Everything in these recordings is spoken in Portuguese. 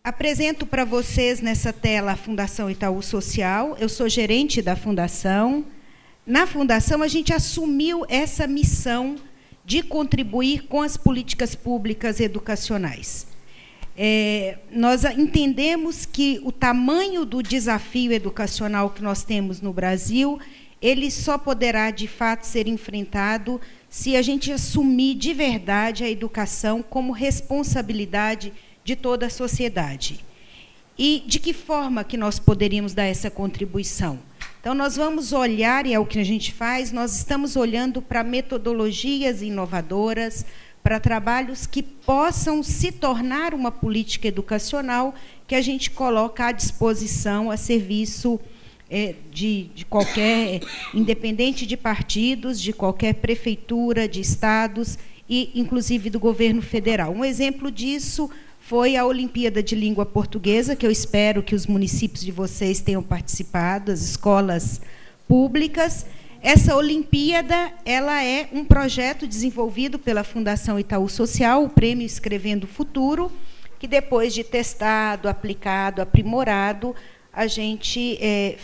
Apresento para vocês nessa tela a Fundação Itaú Social. Eu sou gerente da Fundação. Na Fundação, a gente assumiu essa missão de contribuir com as políticas públicas educacionais. Nós entendemos que o tamanho do desafio educacional que nós temos no Brasil, ele só poderá, de fato, ser enfrentado se a gente assumir de verdade a educação como responsabilidade de toda a sociedade. E de que forma que nós poderíamos dar essa contribuição? Então, nós vamos olhar, e é o que a gente faz, nós estamos olhando para metodologias inovadoras, para trabalhos que possam se tornar uma política educacional que a gente coloca à disposição, a serviço de qualquer, independente de partidos, de qualquer prefeitura, de estados e, inclusive, do governo federal. Um exemplo disso foi a Olimpíada de Língua Portuguesa, que eu espero que os municípios de vocês tenham participado, as escolas públicas. Essa Olimpíada, ela é um projeto desenvolvido pela Fundação Itaú Social, o Prêmio Escrevendo o Futuro, que depois de testado, aplicado, aprimorado, a gente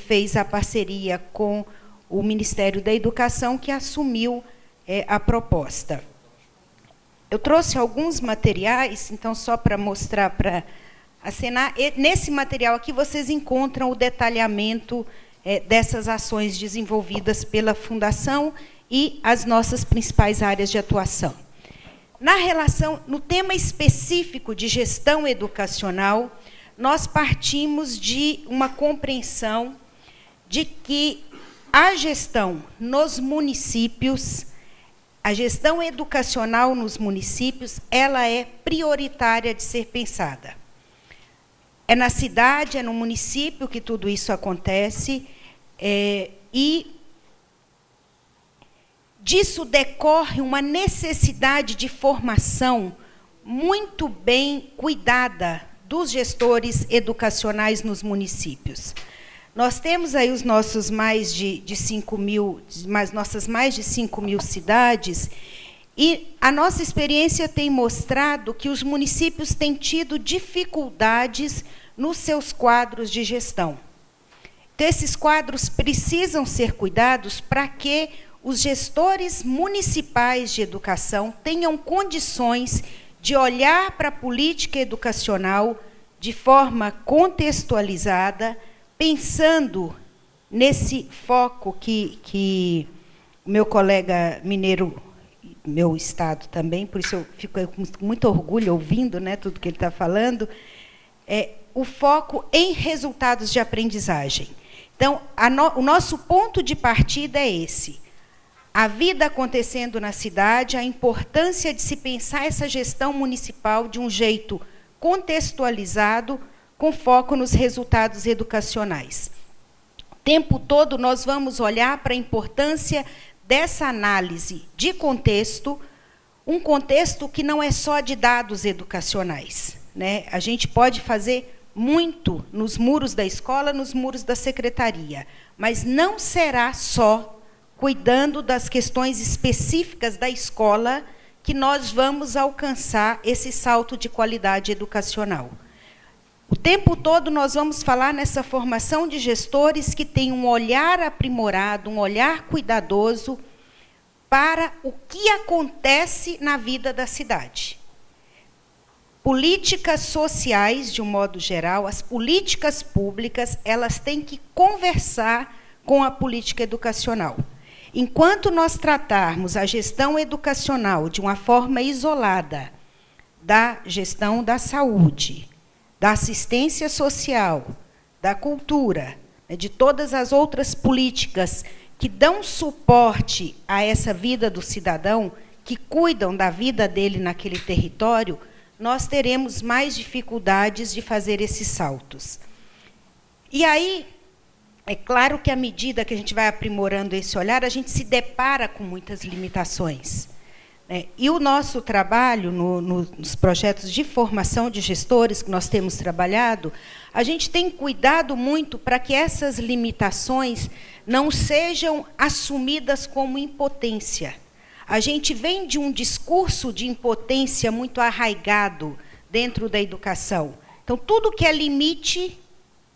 fez a parceria com o Ministério da Educação, que assumiu a proposta. Eu trouxe alguns materiais, então, só para mostrar, para acenar. Nesse material aqui, vocês encontram o detalhamento dessas ações desenvolvidas pela Fundação e as nossas principais áreas de atuação. No tema específico de gestão educacional, nós partimos de uma compreensão de que a gestão nos municípios, a gestão educacional nos municípios, ela é prioritária de ser pensada. É na cidade, é no município que tudo isso acontece, e disso decorre uma necessidade de formação muito bem cuidada dos gestores educacionais nos municípios. Nós temos aí os nossos mais de 5 mil, nossas mais de 5 mil cidades, e a nossa experiência tem mostrado que os municípios têm tido dificuldades nos seus quadros de gestão. Então, esses quadros precisam ser cuidados para que os gestores municipais de educação tenham condições de olhar para a política educacional de forma contextualizada, pensando nesse foco que o meu colega mineiro, meu estado também, por isso eu fico com muito orgulho ouvindo, né, tudo que ele está falando, o foco em resultados de aprendizagem. Então, o nosso ponto de partida é esse. A vida acontecendo na cidade, a importância de se pensar essa gestão municipal de um jeito contextualizado, com foco nos resultados educacionais. O tempo todo nós vamos olhar para a importância dessa análise de contexto, um contexto que não é só de dados educacionais, né? A gente pode fazer muito nos muros da escola, nos muros da secretaria, mas não será só cuidando das questões específicas da escola que nós vamos alcançar esse salto de qualidade educacional. O tempo todo nós vamos falar nessa formação de gestores que têm um olhar aprimorado, um olhar cuidadoso para o que acontece na vida da cidade. Políticas sociais, de um modo geral, as políticas públicas, elas têm que conversar com a política educacional. Enquanto nós tratarmos a gestão educacional de uma forma isolada da gestão da saúde, da assistência social, da cultura, de todas as outras políticas que dão suporte a essa vida do cidadão, que cuidam da vida dele naquele território, nós teremos mais dificuldades de fazer esses saltos. E aí, é claro que, à medida que a gente vai aprimorando esse olhar, a gente se depara com muitas limitações. E o nosso trabalho nos projetos de formação de gestores que nós temos trabalhado, a gente tem cuidado muito para que essas limitações não sejam assumidas como impotência. A gente vem de um discurso de impotência muito arraigado dentro da educação, Então, tudo que é limite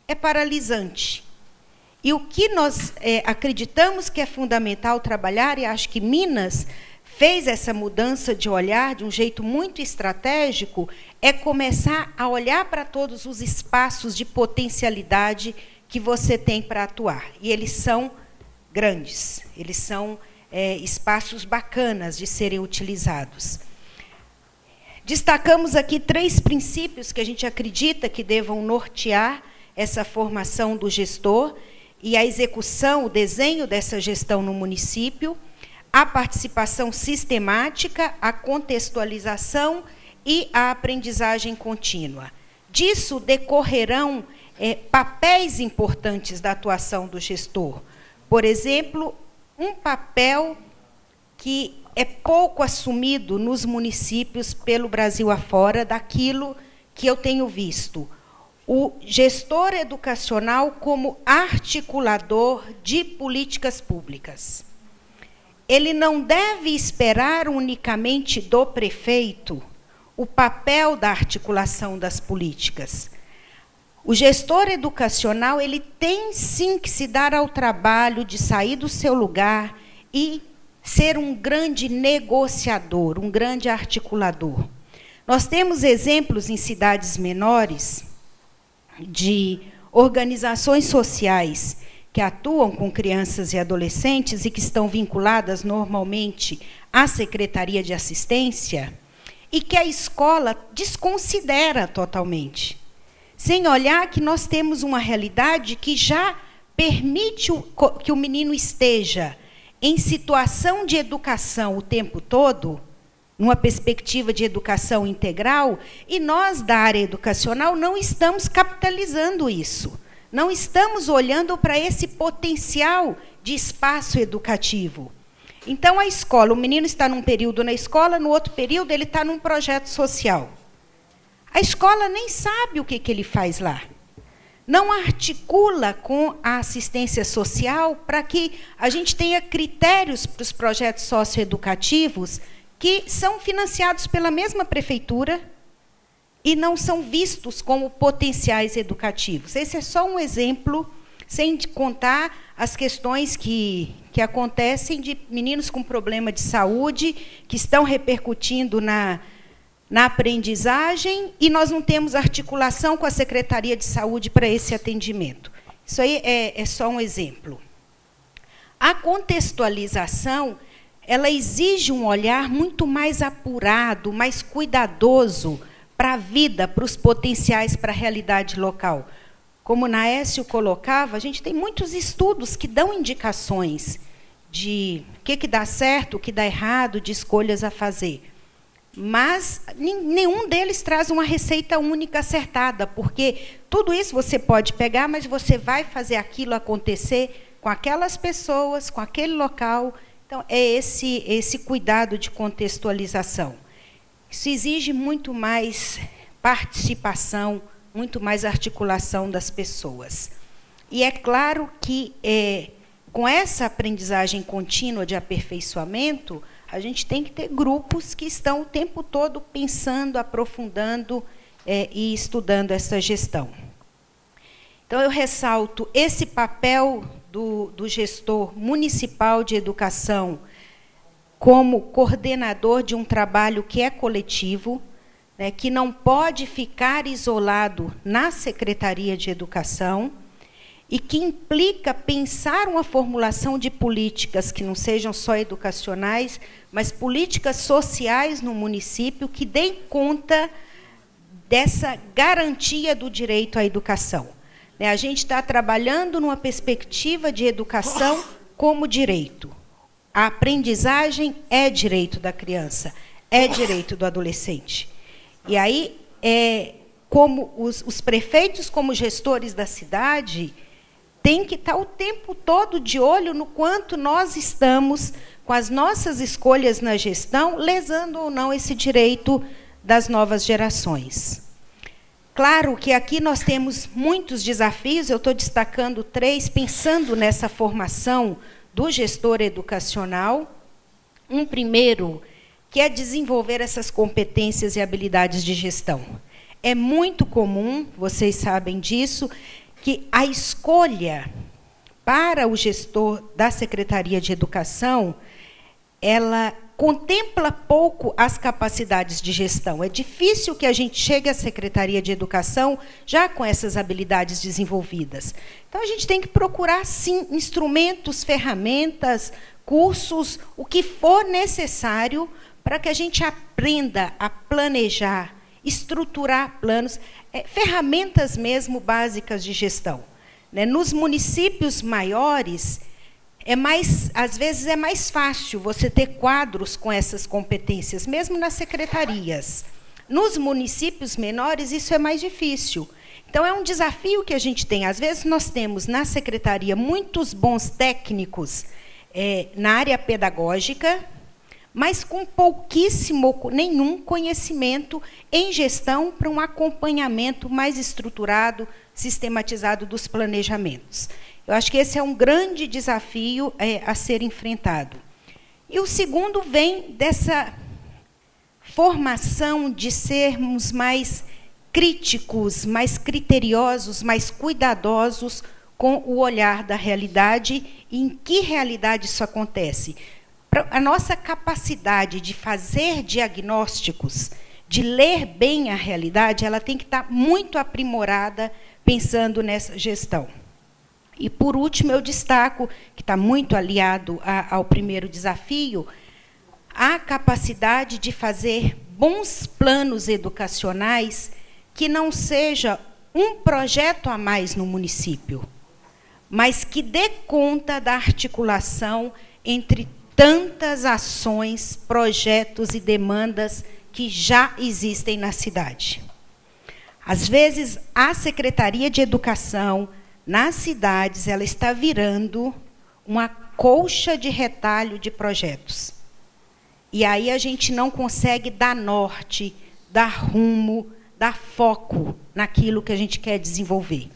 é paralisante. E o que nós acreditamos que é fundamental trabalhar, e acho que Minas fez essa mudança de olhar de um jeito muito estratégico, é começar a olhar para todos os espaços de potencialidade que você tem para atuar. E eles são grandes, eles são espaços bacanas de serem utilizados. Destacamos aqui 3 princípios que a gente acredita que devam nortear essa formação do gestor e a execução, o desenho dessa gestão no município: a participação sistemática, a contextualização e a aprendizagem contínua. Disso decorrerão papéis importantes da atuação do gestor. Por exemplo, um papel que é pouco assumido nos municípios pelo Brasil afora, daquilo que eu tenho visto: o gestor educacional como articulador de políticas públicas. Ele não deve esperar unicamente do prefeito o papel da articulação das políticas. O gestor educacional, ele tem sim que se dar ao trabalho de sair do seu lugar e ser um grande negociador, um grande articulador. Nós temos exemplos em cidades menores de organizações sociais que atuam com crianças e adolescentes e que estão vinculadas normalmente à Secretaria de Assistência e que a escola desconsidera totalmente, sem olhar que nós temos uma realidade que já permite que o menino esteja em situação de educação o tempo todo, numa perspectiva de educação integral, e nós, da área educacional, não estamos capitalizando isso. Não estamos olhando para esse potencial de espaço educativo. Então, a escola, o menino está num período na escola, no outro período ele está num projeto social. A escola nem sabe o que ele faz lá. Não articula com a assistência social para que a gente tenha critérios para os projetos socioeducativos que são financiados pela mesma prefeitura e não são vistos como potenciais educativos. Esse é só um exemplo, sem contar as questões que acontecem de meninos com problema de saúde, que estão repercutindo na aprendizagem, e nós não temos articulação com a Secretaria de Saúde para esse atendimento. Isso aí é só um exemplo. A contextualização, ela exige um olhar muito mais apurado, mais cuidadoso para a vida, para os potenciais, para a realidade local. Como Naécio colocava, a gente tem muitos estudos que dão indicações de o que dá certo, o que dá errado, de escolhas a fazer. Mas nenhum deles traz uma receita única acertada, porque tudo isso você pode pegar, mas você vai fazer aquilo acontecer com aquelas pessoas, com aquele local. Então, é esse cuidado de contextualização. Isso exige muito mais participação, muito mais articulação das pessoas. E é claro que, com essa aprendizagem contínua de aperfeiçoamento, a gente tem que ter grupos que estão o tempo todo pensando, aprofundando e estudando essa gestão. Então, eu ressalto esse papel do gestor municipal de educação como coordenador de um trabalho que é coletivo, né, que não pode ficar isolado na Secretaria de Educação, e que implica pensar uma formulação de políticas que não sejam só educacionais, mas políticas sociais no município que deem conta dessa garantia do direito à educação. A gente está trabalhando numa perspectiva de educação como direito. A aprendizagem é direito da criança, é direito do adolescente. E aí, como os prefeitos, como gestores da cidade, tem que estar o tempo todo de olho no quanto nós estamos, com as nossas escolhas na gestão, lesando ou não esse direito das novas gerações. Claro que aqui nós temos muitos desafios, eu estou destacando 3, pensando nessa formação do gestor educacional. Um primeiro, que é desenvolver essas competências e habilidades de gestão. é muito comum, vocês sabem disso, que a escolha para o gestor da Secretaria de Educação, ela contempla pouco as capacidades de gestão. É difícil que a gente chegue à Secretaria de Educação já com essas habilidades desenvolvidas. Então, a gente tem que procurar, sim, instrumentos, ferramentas, cursos, o que for necessário para que a gente aprenda a planejar, estruturar planos, ferramentas mesmo básicas de gestão. Nos municípios maiores, às vezes é mais fácil você ter quadros com essas competências, mesmo nas secretarias. Nos municípios menores, isso é mais difícil. Então, é um desafio que a gente tem. Às vezes, nós temos na secretaria muitos bons técnicos na área pedagógica, mas com pouquíssimo, nenhum conhecimento em gestão para um acompanhamento mais estruturado, sistematizado dos planejamentos. Eu acho que esse é um grande desafio a ser enfrentado. E o segundo vem dessa formação de sermos mais críticos, mais criteriosos, mais cuidadosos com o olhar da realidade e em que realidade isso acontece. A nossa capacidade de fazer diagnósticos, de ler bem a realidade, ela tem que estar muito aprimorada pensando nessa gestão. E, por último, eu destaco, que está muito aliado ao primeiro desafio, a capacidade de fazer bons planos educacionais que não seja um projeto a mais no município, mas que dê conta da articulação entre tantas ações, projetos e demandas que já existem na cidade. Às vezes, a Secretaria de Educação, nas cidades, ela está virando uma colcha de retalho de projetos. E aí a gente não consegue dar norte, dar rumo, dar foco naquilo que a gente quer desenvolver.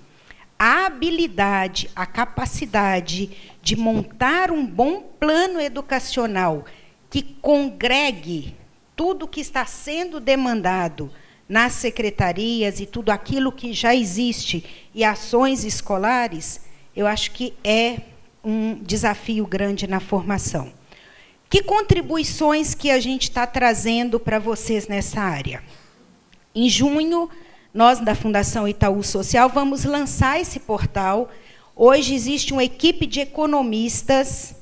A habilidade, a capacidade de montar um bom plano educacional que congregue tudo que está sendo demandado nas secretarias e tudo aquilo que já existe e ações escolares, eu acho que é um desafio grande na formação. Que contribuições que a gente está trazendo para vocês nessa área? Em junho, nós, da Fundação Itaú Social, vamos lançar esse portal. Hoje existe uma equipe de economistas.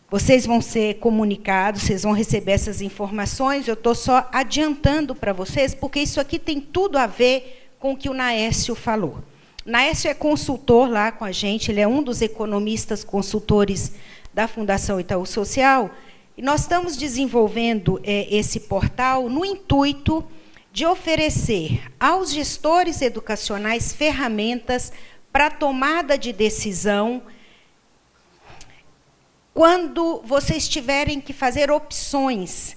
Vocês vão ser comunicados, vocês vão receber essas informações. Eu estou só adiantando para vocês, porque isso aqui tem tudo a ver com o que o Naécio falou. O Naécio é consultor lá com a gente, ele é um dos economistas consultores da Fundação Itaú Social, e nós estamos desenvolvendo esse portal no intuito de oferecer aos gestores educacionais ferramentas para a tomada de decisão quando vocês tiverem que fazer opções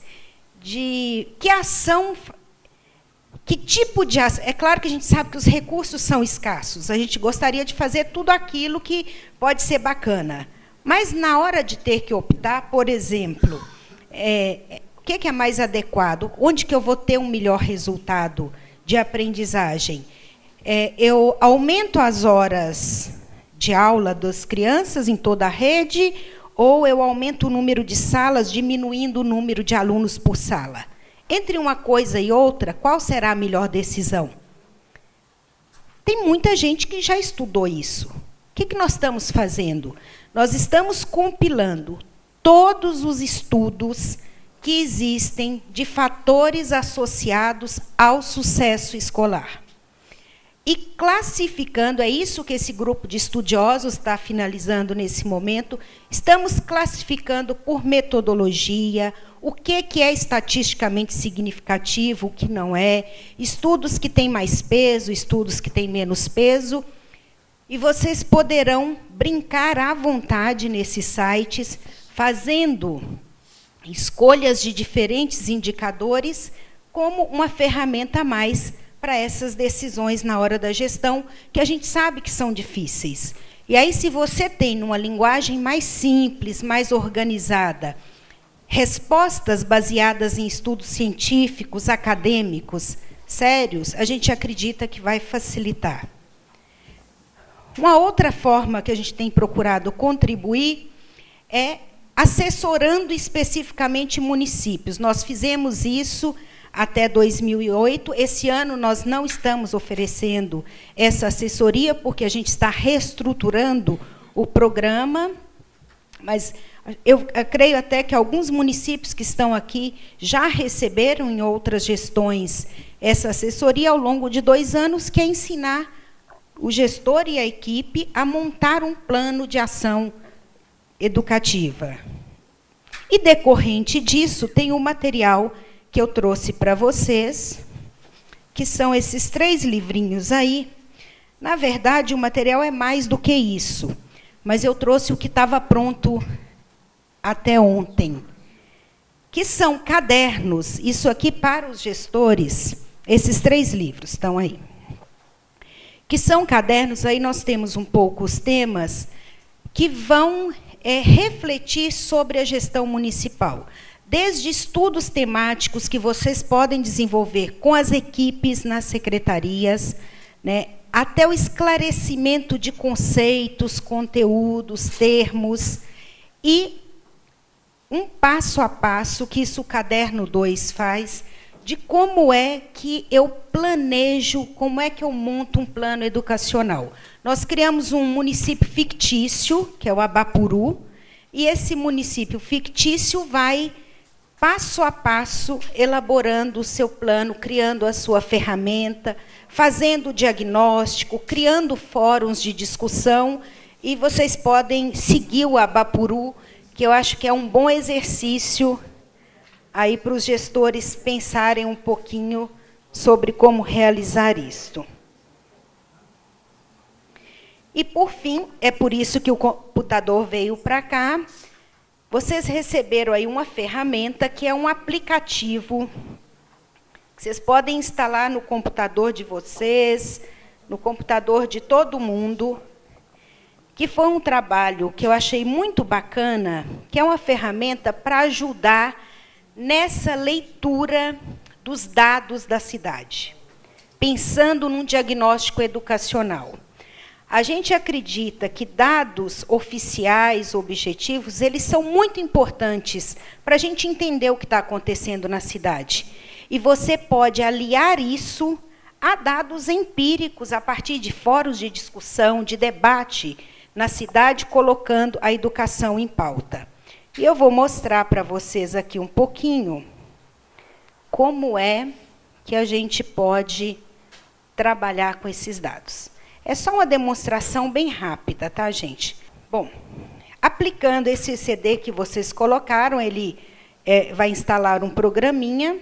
de que ação, que tipo de ação. É claro que a gente sabe que os recursos são escassos, a gente gostaria de fazer tudo aquilo que pode ser bacana. Mas, na hora de ter que optar, por exemplo, o que é mais adequado? Onde que eu vou ter um melhor resultado de aprendizagem? Eu aumento as horas de aula das crianças em toda a rede, ou eu aumento o número de salas, diminuindo o número de alunos por sala? Entre uma coisa e outra, qual será a melhor decisão? Tem muita gente que já estudou isso. O que nós estamos fazendo? Nós estamos compilando todos os estudos que existem de fatores associados ao sucesso escolar. E classificando, é isso que esse grupo de estudiosos está finalizando nesse momento, estamos classificando por metodologia, o que é estatisticamente significativo, o que não é, estudos que têm mais peso, estudos que têm menos peso, e vocês poderão brincar à vontade nesses sites, fazendo escolhas de diferentes indicadores como uma ferramenta a mais para essas decisões na hora da gestão, que a gente sabe que são difíceis. E aí, se você tem, numa linguagem mais simples, mais organizada, respostas baseadas em estudos científicos, acadêmicos, sérios, a gente acredita que vai facilitar. Uma outra forma que a gente tem procurado contribuir é assessorando especificamente municípios. Nós fizemos isso até 2008. Esse ano nós não estamos oferecendo essa assessoria, porque a gente está reestruturando o programa, mas eu creio até que alguns municípios que estão aqui já receberam em outras gestões essa assessoria ao longo de 2 anos, que é ensinar o gestor e a equipe a montar um plano de ação educativa. E, decorrente disso, tem um material que eu trouxe para vocês, que são esses 3 livrinhos aí. Na verdade, o material é mais do que isso, mas eu trouxe o que estava pronto até ontem, que são cadernos. Isso aqui, para os gestores, esses 3 livros estão aí. Que são cadernos, aí nós temos um pouco os temas que vão refletir sobre a gestão municipal. Desde estudos temáticos que vocês podem desenvolver com as equipes nas secretarias, né, até o esclarecimento de conceitos, conteúdos, termos, e um passo a passo, que isso o caderno 2 faz, de como é que eu planejo, como é que eu monto um plano educacional. Nós criamos um município fictício, que é o Abapuru, e esse município fictício vai, passo a passo, elaborando o seu plano, criando a sua ferramenta, fazendo o diagnóstico, criando fóruns de discussão, e vocês podem seguir o Abapuru, que eu acho que é um bom exercício aí para os gestores pensarem um pouquinho sobre como realizar isto. E, por fim, é por isso que o computador veio para cá. Vocês receberam aí uma ferramenta que é um aplicativo que vocês podem instalar no computador de vocês, no computador de todo mundo, que foi um trabalho que eu achei muito bacana, que é uma ferramenta para ajudar nessa leitura dos dados da cidade, pensando num diagnóstico educacional. A gente acredita que dados oficiais, objetivos, eles são muito importantes para a gente entender o que está acontecendo na cidade. E você pode aliar isso a dados empíricos, a partir de fóruns de discussão, de debate na cidade, colocando a educação em pauta. E eu vou mostrar para vocês aqui um pouquinho como é que a gente pode trabalhar com esses dados. É só uma demonstração bem rápida, tá, gente? Bom, aplicando esse CD que vocês colocaram, ele vai instalar um programinha.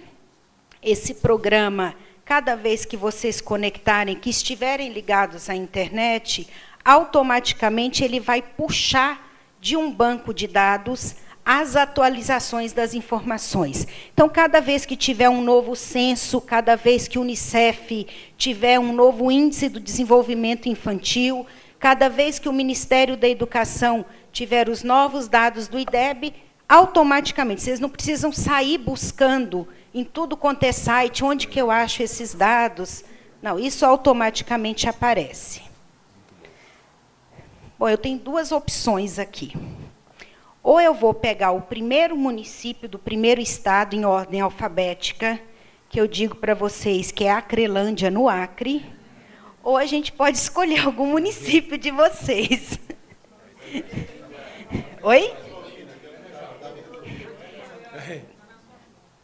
Esse programa, cada vez que vocês conectarem, que estiverem ligados à internet, automaticamente ele vai puxar de um banco de dados as atualizações das informações. Então, cada vez que tiver um novo censo, cada vez que o Unicef tiver um novo índice do desenvolvimento infantil, cada vez que o Ministério da Educação tiver os novos dados do IDEB, automaticamente, vocês não precisam sair buscando em tudo quanto é site, onde que eu acho esses dados. Não, isso automaticamente aparece. Bom, eu tenho 2 opções aqui. Ou eu vou pegar o primeiro município do primeiro estado em ordem alfabética, que eu digo para vocês que é Acrelândia, no Acre, ou a gente pode escolher algum município de vocês. Oi?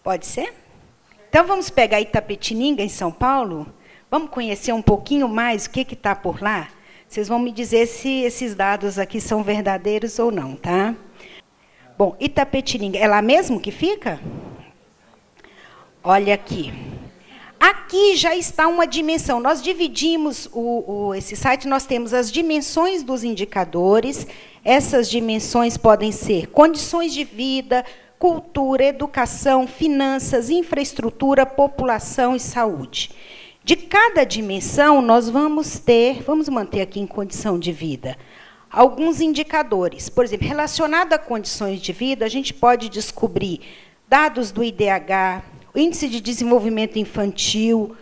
Pode ser? Então, vamos pegar Itapetininga, em São Paulo? Vamos conhecer um pouquinho mais o que está por lá? Vocês vão me dizer se esses dados aqui são verdadeiros ou não, tá? Bom, Itapetininga, é lá mesmo que fica? Olha aqui. Aqui já está uma dimensão. Nós dividimos esse site, nós temos as dimensões dos indicadores. Essas dimensões podem ser condições de vida, cultura, educação, finanças, infraestrutura, população e saúde. De cada dimensão, nós vamos manter aqui em condição de vida, alguns indicadores. Por exemplo, relacionado a condições de vida, a gente pode descobrir dados do IDH, o Índice de Desenvolvimento Infantil,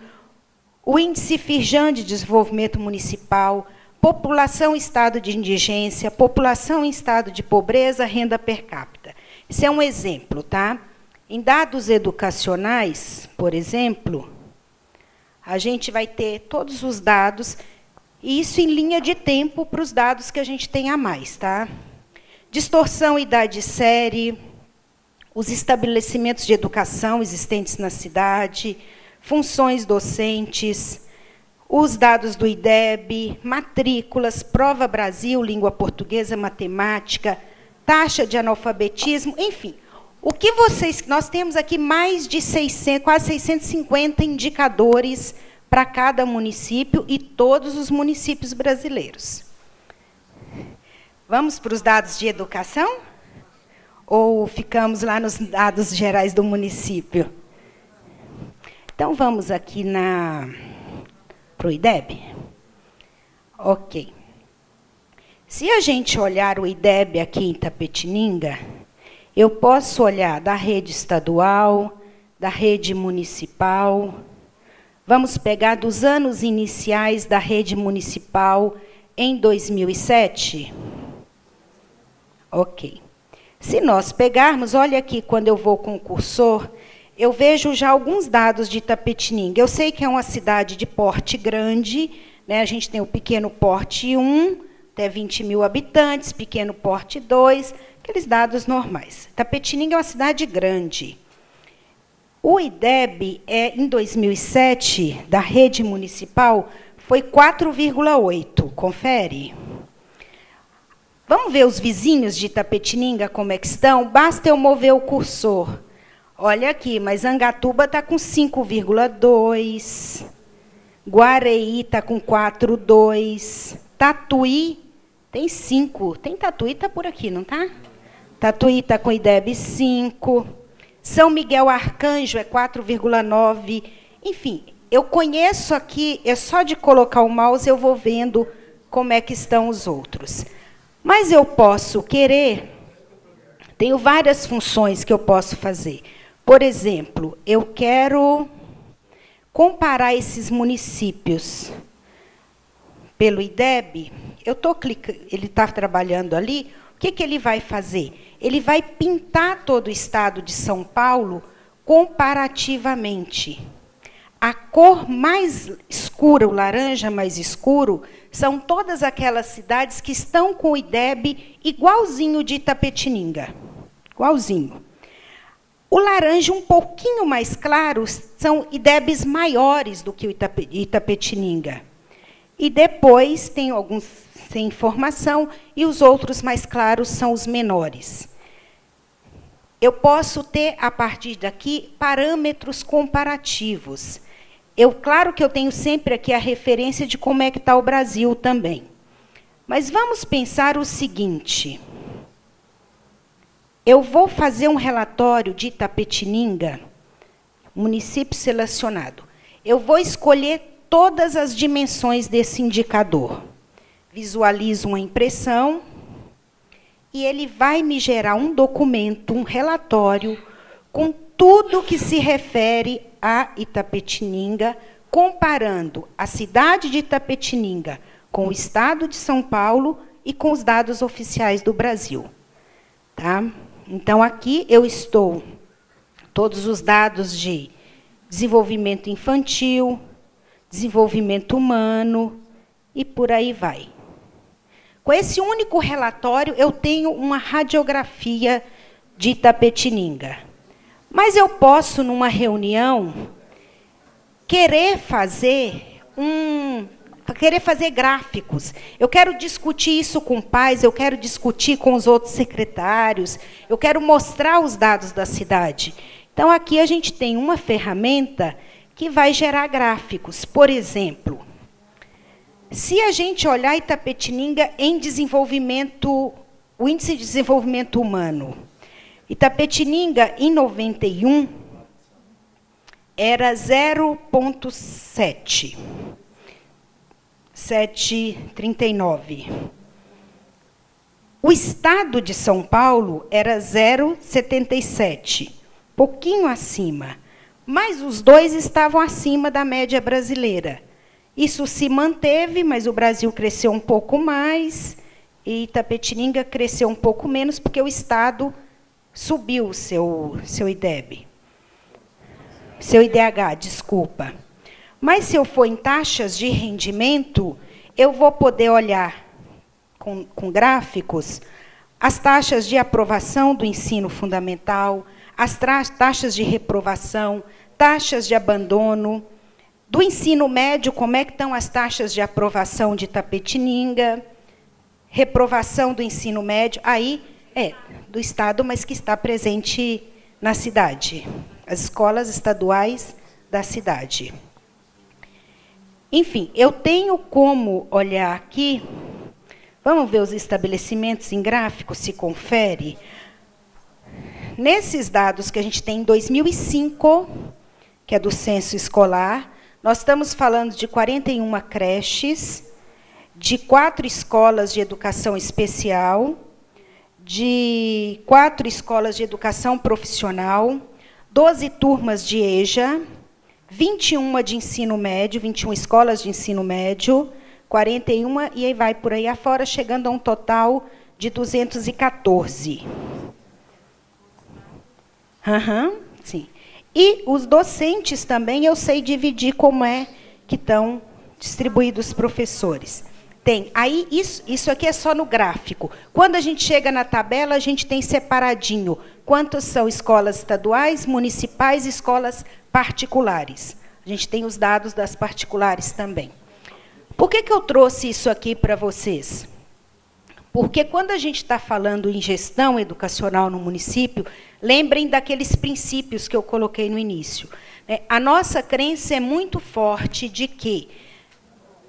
o índice Firjan de desenvolvimento municipal, população em estado de indigência, população em estado de pobreza, renda per capita. Isso é um exemplo, tá? Em dados educacionais, por exemplo, a gente vai ter todos os dados, e isso em linha de tempo para os dados que a gente tem a mais, tá? Distorção, idade série, os estabelecimentos de educação existentes na cidade, funções docentes, os dados do IDEB, matrículas, Prova Brasil, língua portuguesa, matemática, taxa de analfabetismo, enfim. O que vocês... Nós temos aqui mais de 600, quase 650 indicadores para cada município e todos os municípios brasileiros. Vamos para os dados de educação? Ou ficamos lá nos dados gerais do município? Então, vamos aqui para o IDEB? Ok. Se a gente olhar o IDEB aqui em Itapetininga, eu posso olhar da rede estadual, da rede municipal. Vamos pegar dos anos iniciais da rede municipal em 2007? Ok. Se nós pegarmos, olha aqui, quando eu vou com o cursor, eu vejo já alguns dados de Itapetininga. Eu sei que é uma cidade de porte grande, né? A gente tem o pequeno porte 1, até 20 mil habitantes, pequeno porte 2, aqueles dados normais. Itapetininga é uma cidade grande. O IDEB, em 2007, da rede municipal, foi 4,8. Confere. Vamos ver os vizinhos de Itapetininga como é que estão? Basta eu mover o cursor. Olha aqui, mas Angatuba está com 5,2. Guareí está com 4,2. Tatuí tem 5. Tem Tatuí, está por aqui, não está? Tatuí está com IDEB 5. São Miguel Arcanjo é 4,9. Enfim, eu conheço aqui, é só de colocar o mouse eu vou vendo como é que estão os outros. Mas eu posso querer, tenho várias funções que eu posso fazer. Por exemplo, eu quero comparar esses municípios pelo IDEB. Eu estou clicando, ele está trabalhando ali. O que ele vai fazer? Ele vai pintar todo o estado de São Paulo comparativamente. A cor mais escura, o laranja mais escuro, são todas aquelas cidades que estão com o IDEB igualzinho de Itapetininga. Igualzinho. O laranja um pouquinho mais claro são IDEBs maiores do que o Itapetininga. E depois tem alguns sem informação e os outros mais claros são os menores. Eu posso ter, a partir daqui, parâmetros comparativos. Claro que eu tenho sempre aqui a referência de como é que está o Brasil também. Mas vamos pensar o seguinte. Eu vou fazer um relatório de Itapetininga, município selecionado. Eu vou escolher todas as dimensões desse indicador. Visualizo uma impressão e ele vai me gerar um documento, um relatório, com tudo que se refere a Itapetininga, comparando a cidade de Itapetininga com o estado de São Paulo e com os dados oficiais do Brasil. Tá? Então, aqui eu estou todos os dados de desenvolvimento infantil, desenvolvimento humano e por aí vai. Com esse único relatório, eu tenho uma radiografia de Itapetininga. Mas eu posso, numa reunião, querer fazer gráficos. Eu quero discutir isso com pais, eu quero discutir com os outros secretários, eu quero mostrar os dados da cidade. Então, aqui a gente tem uma ferramenta que vai gerar gráficos. Por exemplo, se a gente olhar Itapetininga em desenvolvimento, o índice de desenvolvimento humano, Itapetininga, em 91, era 0,7. 7,39. O estado de São Paulo era 0,77, pouquinho acima. mas os dois estavam acima da média brasileira. Isso se manteve, mas o Brasil cresceu um pouco mais e Itapetininga cresceu um pouco menos, porque o Estado subiu o seu IDEB. Seu IDH, desculpa. Mas, se eu for em taxas de rendimento, eu vou poder olhar com gráficos as taxas de aprovação do ensino fundamental, as taxas de reprovação, taxas de abandono. Do ensino médio, como é que estão as taxas de aprovação de Itapetininga, reprovação do ensino médio, aí do Estado, mas que está presente na cidade, as escolas estaduais da cidade. Enfim, eu tenho como olhar aqui, vamos ver os estabelecimentos em gráfico, se confere. Nesses dados que a gente tem em 2005, que é do censo escolar, nós estamos falando de 41 creches, de 4 escolas de educação especial, de 4 escolas de educação profissional, 12 turmas de EJA, 21 de ensino médio, 21 escolas de ensino médio, 41, e aí vai por aí afora, chegando a um total de 214. Sim. E os docentes também, eu sei dividir como é que estão distribuídos os professores. Tem. Aí, isso aqui é só no gráfico. Quando a gente chega na tabela, a gente tem separadinho quantas são escolas estaduais, municipais e escolas particulares. A gente tem os dados das particulares também. Por que eu trouxe isso aqui para vocês? Porque, quando a gente está falando em gestão educacional no município, lembrem daqueles princípios que eu coloquei no início. A nossa crença é muito forte de que,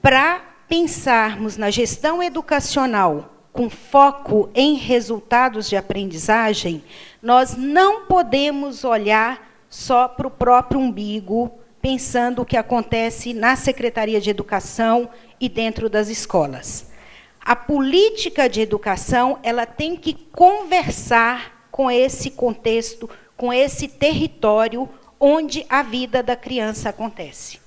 para pensarmos na gestão educacional com foco em resultados de aprendizagem, nós não podemos olhar só para o próprio umbigo, pensando o que acontece na Secretaria de Educação e dentro das escolas. A política de educação, ela tem que conversar com esse contexto, com esse território onde a vida da criança acontece.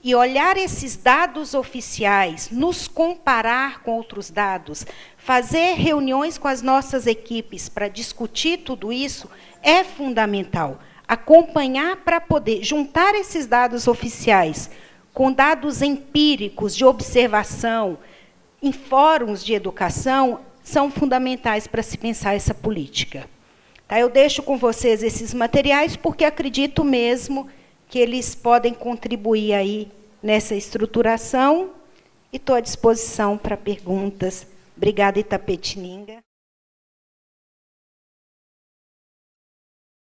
E olhar esses dados oficiais, nos comparar com outros dados, fazer reuniões com as nossas equipes para discutir tudo isso, é fundamental. Acompanhar para poder juntar esses dados oficiais com dados empíricos de observação, em fóruns de educação, são fundamentais para se pensar essa política. Tá? Eu deixo com vocês esses materiais, porque acredito mesmo que eles podem contribuir aí nessa estruturação, e estou à disposição para perguntas. Obrigada, Itapetininga.